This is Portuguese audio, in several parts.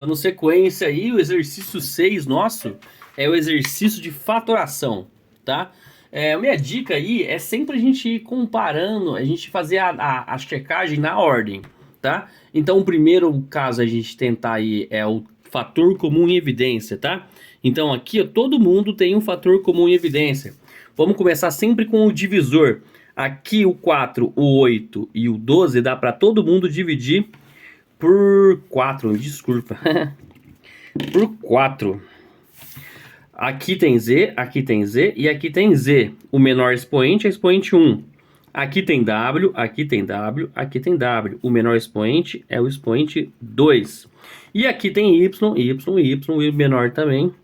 Dando sequência aí, o exercício 6 nosso é o exercício de fatoração, tá? A minha dica aí é sempre a gente ir comparando, a gente fazer a checagem na ordem, tá? Então, o primeiro caso a gente tentar aí é o fator comum em evidência, tá? Então, aqui ó, todo mundo tem um fator comum em evidência. Vamos começar sempre com o divisor. Aqui o 4, o 8 e o 12 dá para todo mundo dividir por 4, desculpa. Por 4. Aqui tem Z e aqui tem Z. O menor expoente é expoente 1. Aqui tem W, aqui tem W, aqui tem W. O menor expoente é o expoente 2. E aqui tem Y, Y, Y, e o menor também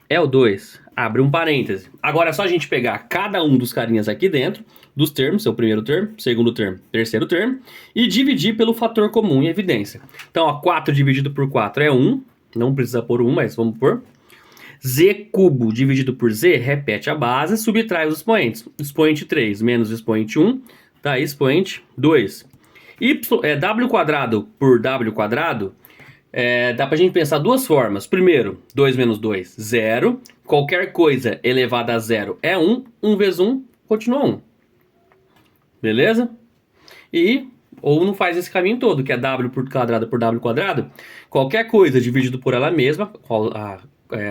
é o 2. Abre um parêntese. Agora é só a gente pegar cada um dos carinhas aqui dentro, dos termos, seu primeiro termo, segundo termo, terceiro termo, e dividir pelo fator comum em evidência. Então, ó, 4 dividido por 4 é 1. Não precisa pôr 1, mas vamos pôr. Z cubo dividido por Z, repete a base, subtrai os expoentes. Expoente 3 menos expoente 1, tá aí expoente 2. W quadrado por W quadrado, dá pra gente pensar duas formas. Primeiro, 2 menos 2, 0. Qualquer coisa elevada a 0 é 1. 1 vezes 1 continua 1. Beleza? Ou não faz esse caminho todo, que é W por W quadrado. Qualquer coisa dividido por ela mesma,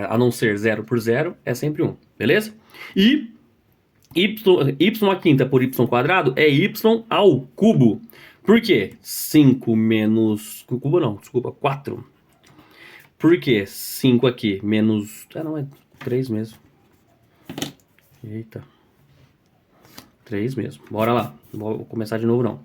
a não ser 0 por 0, é sempre 1. Beleza? E y à quinta por y quadrado é y ao cubo. Por quê? 5 menos... Cubo não, desculpa, 4. Por quê? 5 aqui menos... não, é 3 mesmo. Eita. 3 mesmo. Bora lá. Vou começar de novo, não.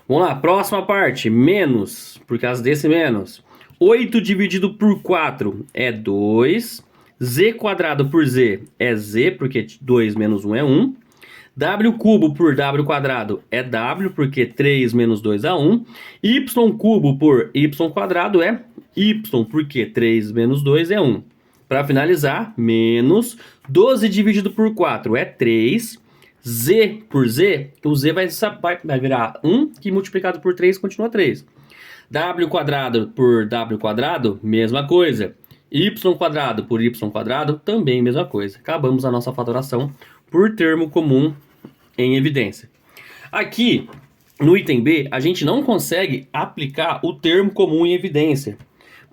Vamos lá, próxima parte. Menos, por causa desse menos. 8 dividido por 4 é 2. Z quadrado por Z é Z, porque 2 menos 1 é 1. W cubo por W quadrado é W, porque 3 menos 2 é 1. Y cubo por Y quadrado é Y, porque 3 menos 2 é 1. Para finalizar, menos 12 dividido por 4 é 3. Z por Z, o Z vai virar 1, que multiplicado por 3 continua 3. W quadrado por W quadrado, mesma coisa. Y quadrado por Y quadrado, também mesma coisa. Acabamos a nossa fatoração por termo comum em evidência. Aqui, no item B, a gente não consegue aplicar o termo comum em evidência,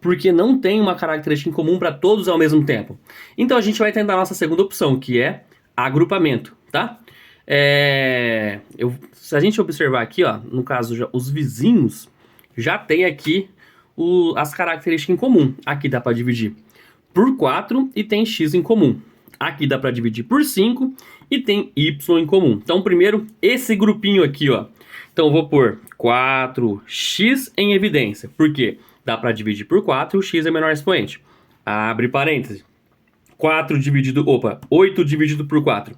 porque não tem uma característica em comum para todos ao mesmo tempo. Então a gente vai tentar a nossa segunda opção, que é agrupamento, tá? Se a gente observar aqui, ó, no caso, os vizinhos já tem aqui as características em comum. Aqui dá para dividir por 4 e tem x em comum. Aqui dá para dividir por 5 e tem y em comum. Então, primeiro, esse grupinho aqui, ó. Então, eu vou pôr 4x em evidência. Por quê? Dá para dividir por 4 e o x é o menor expoente. Abre parêntese. 8 dividido por 4.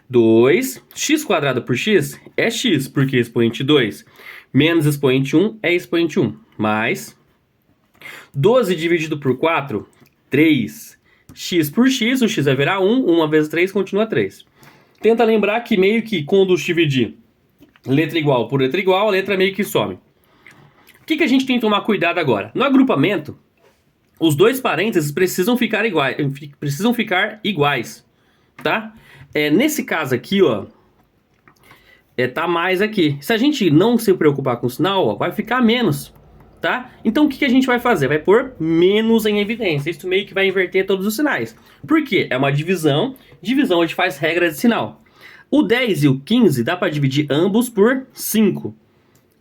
2. X quadrado por x é x, porque expoente 2 menos expoente 1 é expoente 1. Mais 12 dividido por 4, 3. X por x, o x vai virar 1. 1 vezes 3 continua 3. Tenta lembrar que meio que quando dividir letra igual por letra igual, a letra meio que some. O que a gente tem que tomar cuidado agora? No agrupamento, os dois parênteses precisam ficar iguais, tá? Nesse caso aqui, ó, tá mais aqui. Se a gente não se preocupar com o sinal, ó, vai ficar menos, tá? Então o que a gente vai fazer? Vai pôr menos em evidência. Isso meio que vai inverter todos os sinais. Por quê? É uma divisão. Divisão a gente faz regra de sinal. O 10 e o 15 dá para dividir ambos por 5.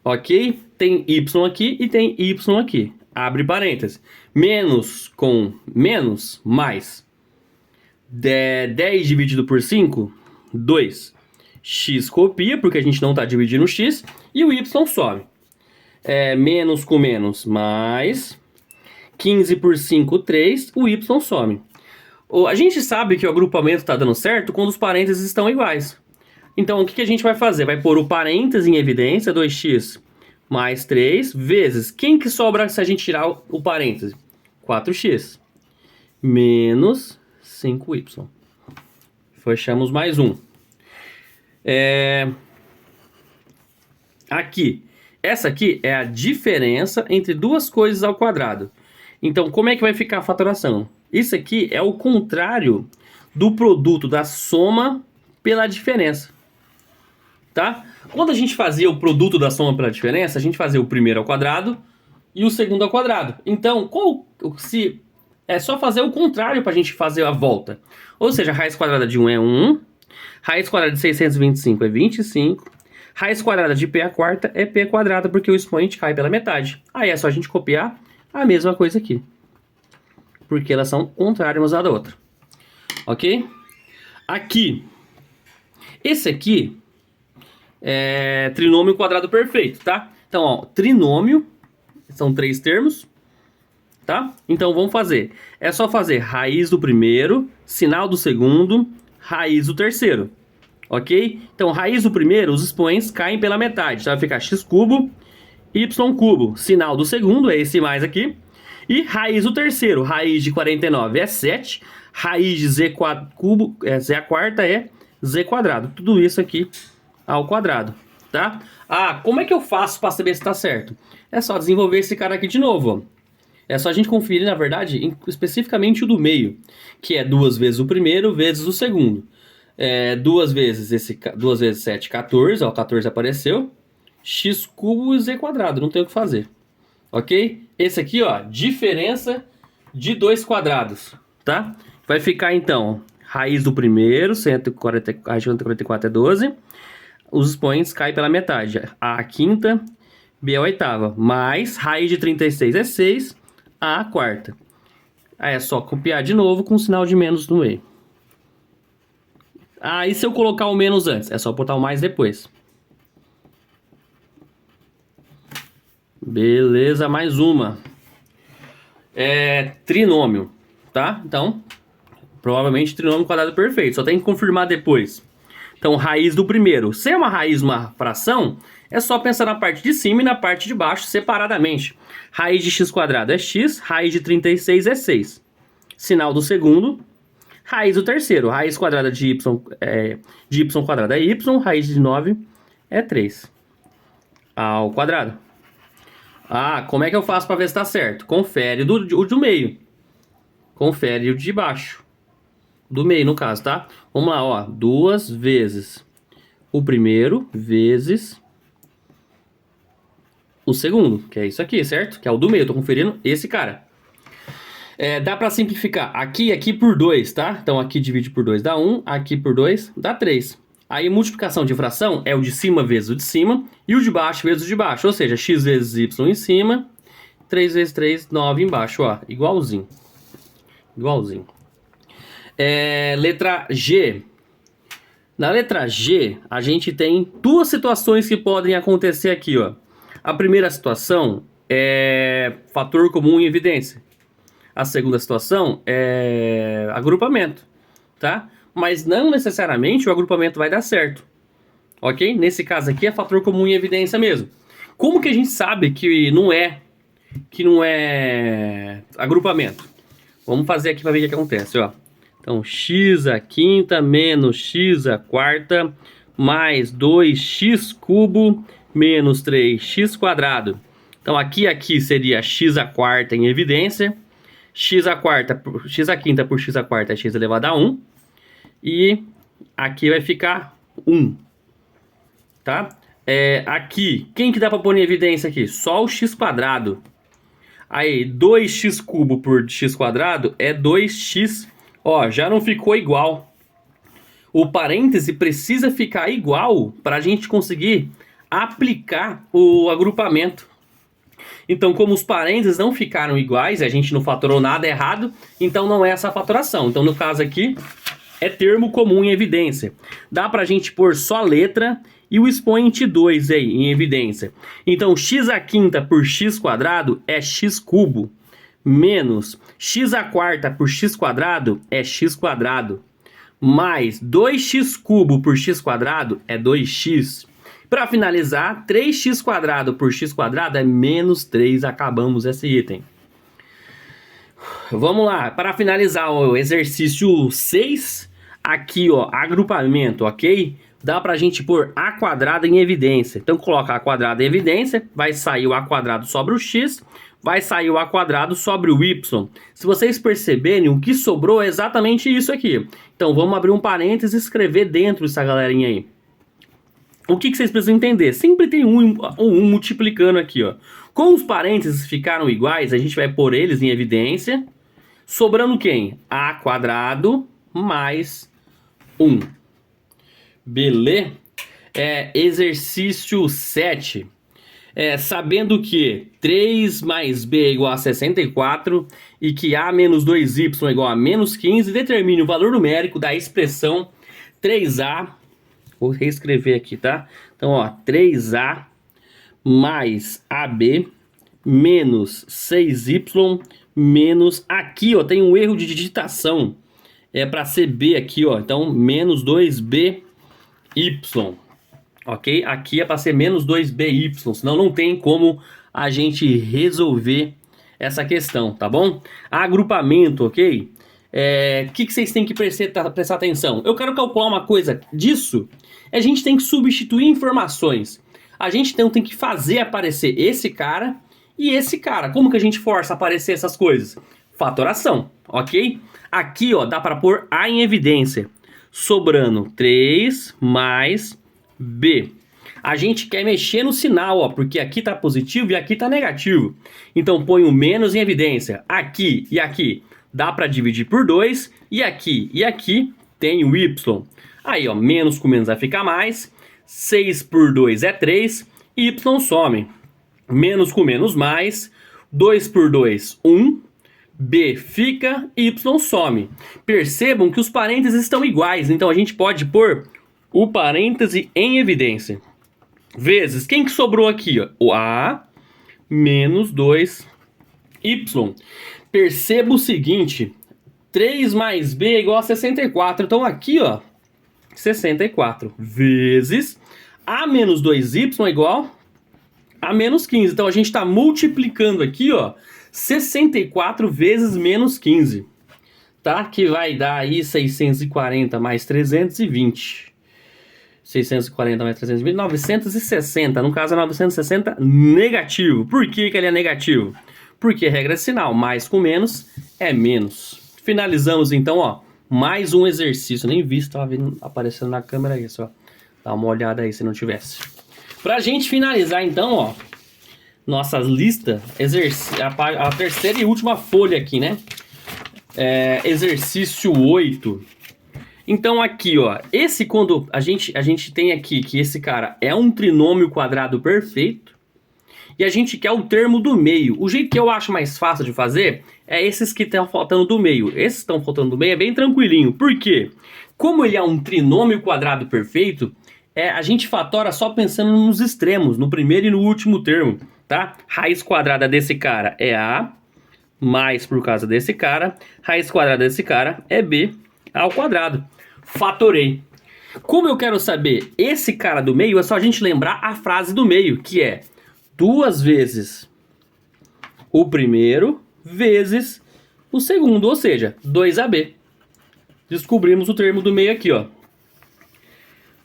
Ok? Tem y aqui e tem y aqui. Abre parênteses. Menos com menos, mais. 10 dividido por 5, 2. X copia, porque a gente não está dividindo x. E o y some. Menos com menos, mais. 15 por 5, 3. O y some. A gente sabe que o agrupamento está dando certo quando os parênteses estão iguais. Então, o que a gente vai fazer? Vai pôr o parêntese em evidência, 2x mais 3, vezes... Quem que sobra se a gente tirar o parêntese? 4x. Menos 5y. Fechamos mais um. Aqui. Essa aqui é a diferença entre duas coisas ao quadrado. Então, como é que vai ficar a fatoração? Isso aqui é o contrário do produto da soma pela diferença, tá? Quando a gente fazia o produto da soma pela diferença, a gente fazia o primeiro ao quadrado e o segundo ao quadrado. Então, se é só fazer o contrário para a gente fazer a volta. Ou seja, a raiz quadrada de 1 é 1, raiz quadrada de 625 é 25, raiz quadrada de p à quarta é p quadrada, porque o expoente cai pela metade. Aí é só a gente copiar a mesma coisa aqui, porque elas são contrárias uma da outra. Ok? Aqui, esse aqui é trinômio quadrado perfeito, tá? Então, ó, trinômio, são 3 termos, tá? Então, vamos fazer. É só fazer raiz do primeiro, sinal do segundo, raiz do terceiro, ok? Então, raiz do primeiro, os expoentes caem pela metade, então vai ficar x cubo, y cubo, sinal do segundo, é esse mais aqui, e raiz do terceiro, raiz de 49 é 7, raiz de z cubo, z a quarta é z quadrado, tudo isso aqui ao quadrado, tá? Ah, como é que eu faço para saber se está certo? É só desenvolver esse cara aqui de novo, ó. É só a gente conferir, na verdade, especificamente o do meio, que é 2 vezes o primeiro vezes o segundo. 2 vezes 7, 14, ó, 14 apareceu. X cubo e z quadrado, não tem o que fazer. Ok? Esse aqui, ó, diferença de 2 quadrados, tá? Vai ficar, então, raiz do primeiro, raiz de 144 é 12. Os expoentes caem pela metade. A quinta, B é a oitava. Mais raiz de 36 é 6. A quarta. Aí é só copiar de novo com o sinal de menos no meio. Ah, e se eu colocar o menos antes? É só botar o mais depois. Beleza, mais uma. Trinômio, tá? Então, provavelmente trinômio quadrado perfeito. Só tem que confirmar depois. Então, raiz do primeiro. Se é uma raiz, uma fração, é só pensar na parte de cima e na parte de baixo separadamente. Raiz de x quadrado é x, raiz de 36 é 6. Sinal do segundo, raiz do terceiro. Raiz quadrada de y quadrado é y, raiz de 9 é 3. Ao quadrado. Ah, como é que eu faço para ver se está certo? Confere o do meio. Confere o de baixo. Do meio, no caso, tá? Vamos lá, ó. 2 vezes o primeiro vezes o segundo, que é isso aqui, certo? Que é o do meio, eu tô conferindo esse cara. Dá pra simplificar aqui por 2, tá? Então aqui divide por 2 dá 1, aqui por 2 dá 3. Aí multiplicação de fração é o de cima vezes o de cima e o de baixo vezes o de baixo. Ou seja, x vezes y em cima, 3 vezes 3, 9 embaixo, ó. Igualzinho. Igualzinho. Letra G. Na letra G, a gente tem duas situações que podem acontecer aqui, ó. A primeira situação é fator comum em evidência. A segunda situação é agrupamento, tá? Mas não necessariamente o agrupamento vai dar certo, ok? Nesse caso aqui é fator comum em evidência mesmo. Como que a gente sabe que não é agrupamento? Vamos fazer aqui para ver o que acontece, ó. Então, x à quinta menos x à quarta mais 2x cubo menos 3x quadrado. Então, aqui seria x à quarta em evidência. X à quinta por x à quarta é x elevado a 1. E aqui vai ficar 1. Tá? Aqui, quem que dá para pôr em evidência aqui? Só o x quadrado. Aí, 2x cubo por x quadrado é 2x. Ó, já não ficou igual. O parêntese precisa ficar igual para a gente conseguir aplicar o agrupamento. Então, como os parênteses não ficaram iguais, a gente não fatorou nada errado, então não é essa fatoração. Então, no caso aqui, é termo comum em evidência. Dá para a gente pôr só letra e o expoente 2 aí em evidência. Então, x à quinta por x quadrado é x cubo, menos x à quarta por x quadrado é x quadrado, mais 2x cubo por x quadrado é 2x. Para finalizar, 3x quadrado por x quadrado é menos 3. Acabamos esse item. Vamos lá, para finalizar o exercício 6, aqui ó, agrupamento, ok? dá pra gente pôr a quadrado em evidência. Então coloca a quadrado em evidência, vai sair o a quadrado sobre o x, vai sair o a quadrado sobre o y. Se vocês perceberem, o que sobrou é exatamente isso aqui. Então vamos abrir um parênteses e escrever dentro dessa galerinha aí. O que vocês precisam entender? Sempre tem um multiplicando aqui, ó. Como os parênteses ficaram iguais, a gente vai pôr eles em evidência. Sobrando quem? A quadrado mais 1. Beleza? Exercício 7. Sabendo que 3 mais b é igual a 64 e que a menos 2y é igual a menos 15, determine o valor numérico da expressão 3a. Vou reescrever aqui, tá? Então, ó, 3a mais ab menos 6y menos... Aqui, ó, tem um erro de digitação. É para ser b aqui, ó. Então, menos 2by. Ok? Aqui é para ser menos 2by. Senão não tem como a gente resolver essa questão, tá bom? Agrupamento, ok? Que vocês têm que prestar atenção? Eu quero calcular uma coisa disso. A gente tem que substituir informações. A gente então tem que fazer aparecer esse cara e esse cara. Como que a gente força a aparecer essas coisas? Fatoração, ok? Aqui, ó, dá para pôr A em evidência. Sobrando 3 mais B. A gente quer mexer no sinal, ó, porque aqui tá positivo e aqui tá negativo. Então põe o menos em evidência. Aqui e aqui dá para dividir por 2. E aqui tem o y. Aí, ó, menos com menos vai ficar mais. 6 por 2 é 3. Y some. Menos com menos mais. 2 por 2, 1. B fica, Y some. Percebam que os parênteses estão iguais. Então a gente pode pôr o parêntese em evidência. Vezes, quem que sobrou aqui? Ó? O A menos 2Y. Perceba o seguinte. 3 mais B é igual a 64. Então aqui, ó, 64 vezes A menos 2Y é igual a menos 15. Então a gente está multiplicando aqui, ó, 64 vezes menos 15. Tá? Que vai dar aí 640 mais 320. 640 mais 320, 960. No caso é 960 negativo. Por que ele é negativo? Porque regra é sinal. Mais com menos é menos. Finalizamos então, ó, mais um exercício. Nem vi se estava aparecendo na câmera aí, só. Dá uma olhada aí se não tivesse. Pra gente finalizar então, ó, nossas listas, a terceira e última folha aqui, né? Exercício 8. Então aqui, ó, quando a gente tem aqui que esse cara é um trinômio quadrado perfeito e a gente quer o termo do meio. O jeito que eu acho mais fácil de fazer é esses que estão faltando do meio. Esses que estão faltando do meio é bem tranquilinho. Por quê? Como ele é um trinômio quadrado perfeito, a gente fatora só pensando nos extremos, no primeiro e no último termo, tá? Raiz quadrada desse cara é A, mais por causa desse cara, raiz quadrada desse cara é B ao quadrado. Fatorei. Como eu quero saber esse cara do meio, é só a gente lembrar a frase do meio, que é 2 vezes o primeiro vezes o segundo, ou seja, 2AB. Descobrimos o termo do meio aqui, ó.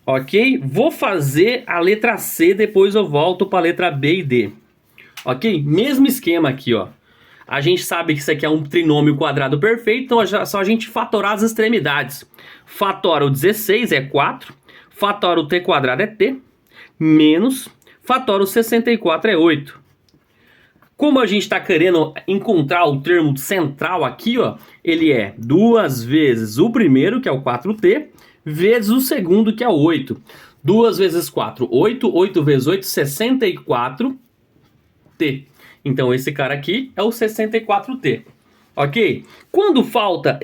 Ok? Vou fazer a letra C, depois eu volto para a letra B e D. Ok? Mesmo esquema aqui, ó. A gente sabe que isso aqui é um trinômio quadrado perfeito, então é só a gente fatorar as extremidades. Fatora o 16 é 4, fatora o t quadrado é t, menos, fatora o 64 é 8. Como a gente está querendo encontrar o termo central aqui, ó, ele é 2 vezes o primeiro, que é o 4t, vezes o segundo, que é o 8. 2 vezes 4, 8. 8 vezes 8, 64t. Então esse cara aqui é o 64t. Ok? Quando falta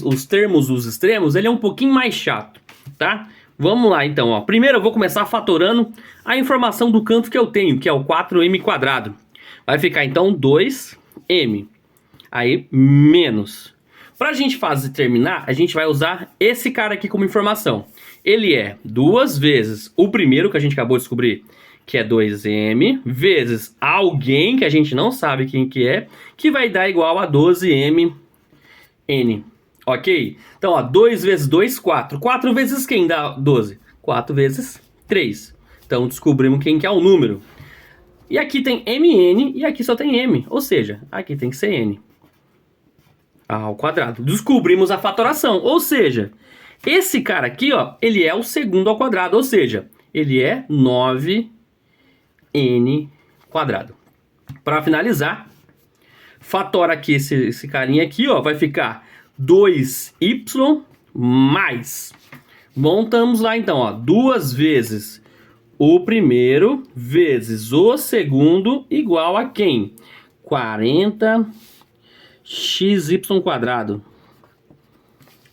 os termos dos extremos, ele é um pouquinho mais chato, tá? Vamos lá então, ó. Primeiro eu vou começar fatorando a informação do canto que eu tenho, que é o 4m². Vai ficar então 2m. Aí menos. Pra gente terminar, a gente vai usar esse cara aqui como informação. Ele é 2 vezes o primeiro que a gente acabou de descobrir, que é 2m, vezes alguém que a gente não sabe quem que é, que vai dar igual a 12mn. Ok? Então, ó, 2 vezes 2, 4. 4 vezes quem dá 12? 4 vezes 3. Então, descobrimos quem que é o número. E aqui tem mn e aqui só tem m. Ou seja, aqui tem que ser n ao quadrado. Descobrimos a fatoração. Ou seja, esse cara aqui, ó, ele é o segundo ao quadrado. Ou seja, ele é 9n quadrado. Para finalizar, fatora aqui esse carinha aqui, ó, vai ficar 2y mais. Montamos lá então, ó, 2 vezes o primeiro vezes o segundo igual a quem? 40xy quadrado.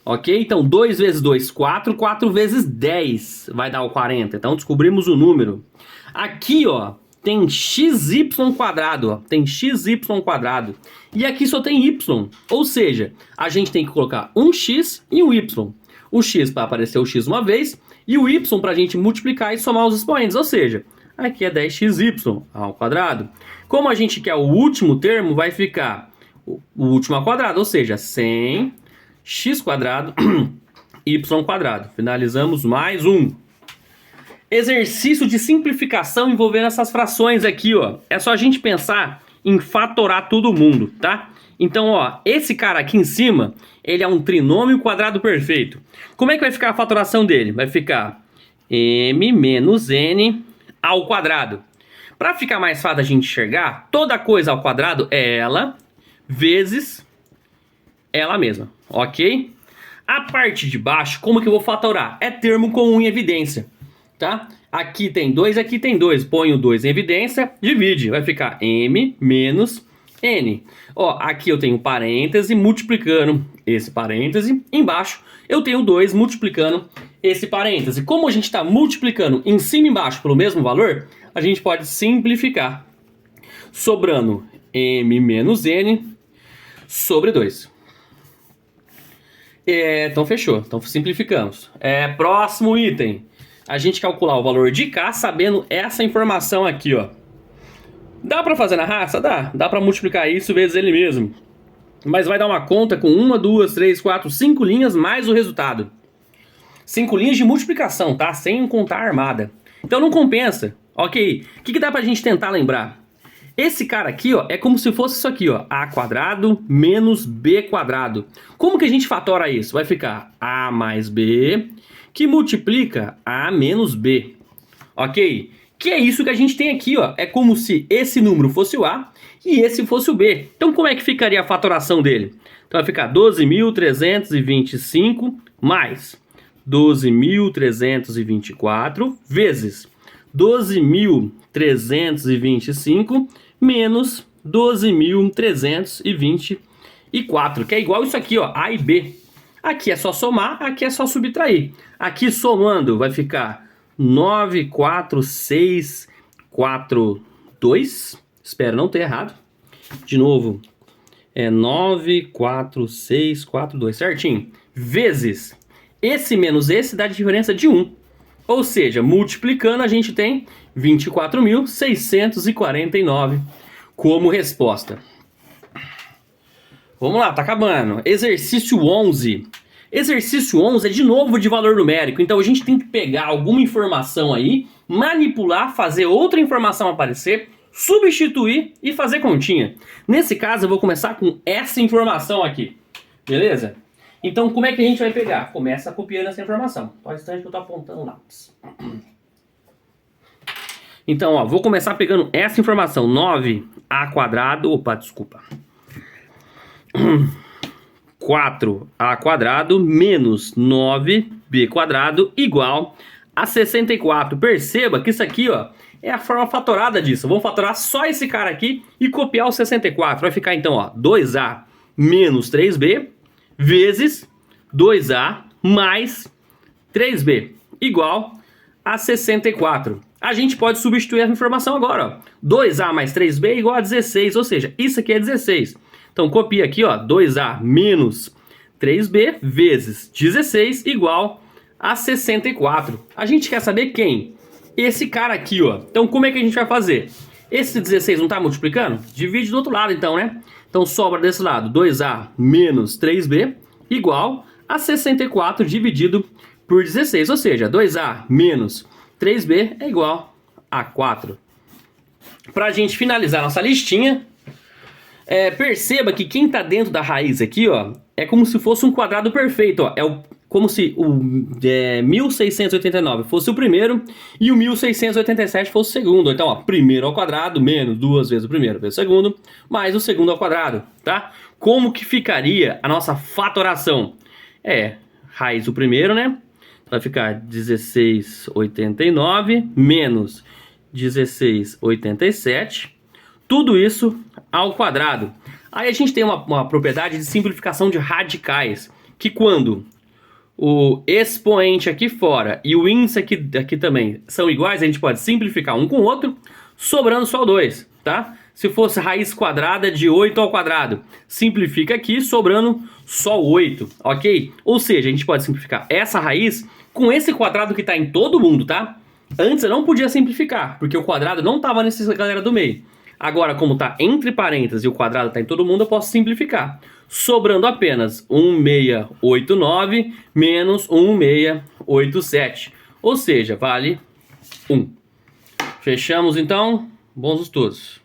Ok? Então 2 vezes 2, 4. 4 vezes 10 vai dar o 40. Então descobrimos o número. Aqui, ó, tem xy quadrado, ó. Tem xy quadrado. E aqui só tem y. Ou seja, a gente tem que colocar um x e um y. O x para aparecer o x uma vez e o y para a gente multiplicar e somar os expoentes. Ou seja, aqui é 10xy ao quadrado. Como a gente quer o último termo, vai ficar o último ao quadrado. Ou seja, 100x quadrado y quadrado. Finalizamos mais um. Exercício de simplificação envolvendo essas frações aqui, ó. É só a gente pensar em fatorar todo mundo, tá? Então, ó, esse cara aqui em cima, ele é um trinômio quadrado perfeito. Como é que vai ficar a fatoração dele? Vai ficar m menos n ao quadrado. Para ficar mais fácil a gente enxergar, toda coisa ao quadrado é ela vezes ela mesma, ok? A parte de baixo, como que eu vou fatorar? É termo comum em evidência, tá? Aqui tem 2, aqui tem 2. Põe o 2 em evidência, divide. Vai ficar m menos n. Ó, aqui eu tenho parêntese multiplicando esse parêntese. Embaixo eu tenho 2 multiplicando esse parêntese. Como a gente está multiplicando em cima e embaixo pelo mesmo valor, a gente pode simplificar. Sobrando m menos n sobre 2. Então fechou. Então simplificamos. Próximo item. A gente calcular o valor de K sabendo essa informação aqui, ó. Dá pra fazer na raça? Dá. Dá pra multiplicar isso vezes ele mesmo. Mas vai dar uma conta com 1, 2, 3, 4, 5 linhas mais o resultado. 5 linhas de multiplicação, tá? Sem contar a armada. Então não compensa. Ok. O que dá pra gente tentar lembrar? Esse cara aqui, ó, é como se fosse isso aqui, ó. A quadrado menos b quadrado. Como que a gente fatora isso? Vai ficar a mais b que multiplica a menos b. Ok? Que é isso que a gente tem aqui, ó. É como se esse número fosse o a e esse fosse o b. Então como é que ficaria a fatoração dele? Então vai ficar 12.325 mais 12.324 vezes 12.325 menos 12.324, que é igual isso aqui, ó, A e B. Aqui é só somar, aqui é só subtrair. Aqui somando vai ficar 94642. Espero não ter errado. De novo, é 94642, certinho. Vezes esse menos esse dá diferença de 1. Ou seja, multiplicando a gente tem 24.649 como resposta. Vamos lá, tá acabando. Exercício 11. Exercício 11 é de novo de valor numérico. Então a gente tem que pegar alguma informação aí, manipular, fazer outra informação aparecer, substituir e fazer continha. Nesse caso eu vou começar com essa informação aqui. Beleza? Então como é que a gente vai pegar? Começa copiando essa informação. Só um instante que eu tô apontando o lápis. Então, ó, vou começar pegando essa informação. 9a quadrado, opa, desculpa. 4a quadrado menos 9b quadrado igual a 64. Perceba que isso aqui, ó, é a forma fatorada disso. Vamos fatorar só esse cara aqui e copiar o 64. Vai ficar então, ó, 2a menos 3b vezes 2a mais 3b igual a 64. A gente pode substituir essa informação agora, ó. 2a mais 3b igual a 16, ou seja, isso aqui é 16. Então copia aqui, ó, 2a menos 3b vezes 16 igual a 64. A gente quer saber quem? Esse cara aqui, ó. Então como é que a gente vai fazer? Esse 16 não está multiplicando? Divide do outro lado então, né? Então sobra desse lado 2a menos 3b igual a 64 dividido por 16, ou seja, 2A menos 3B é igual a 4. Para a gente finalizar nossa listinha, perceba que quem está dentro da raiz aqui, ó, é como se fosse um quadrado perfeito, ó. Como se o 1689 fosse o primeiro e o 1687 fosse o segundo. Então, ó, primeiro ao quadrado menos 2 vezes o primeiro vezes o segundo, mais o segundo ao quadrado, tá? Como que ficaria a nossa fatoração? Raiz do primeiro, né? Vai ficar 1689 menos 1687. Tudo isso ao quadrado. Aí a gente tem uma propriedade de simplificação de radicais, que quando o expoente aqui fora e o índice aqui também são iguais, a gente pode simplificar um com o outro, sobrando só o 2, tá? Se fosse raiz quadrada de 8 ao quadrado, simplifica aqui, sobrando só 8, ok? Ou seja, a gente pode simplificar essa raiz com esse quadrado que está em todo mundo, tá? Antes eu não podia simplificar, porque o quadrado não estava nessa galera do meio. Agora, como está entre parênteses e o quadrado está em todo mundo, eu posso simplificar. Sobrando apenas 1689 menos 1687. Ou seja, vale 1. Fechamos então. Bons estudos.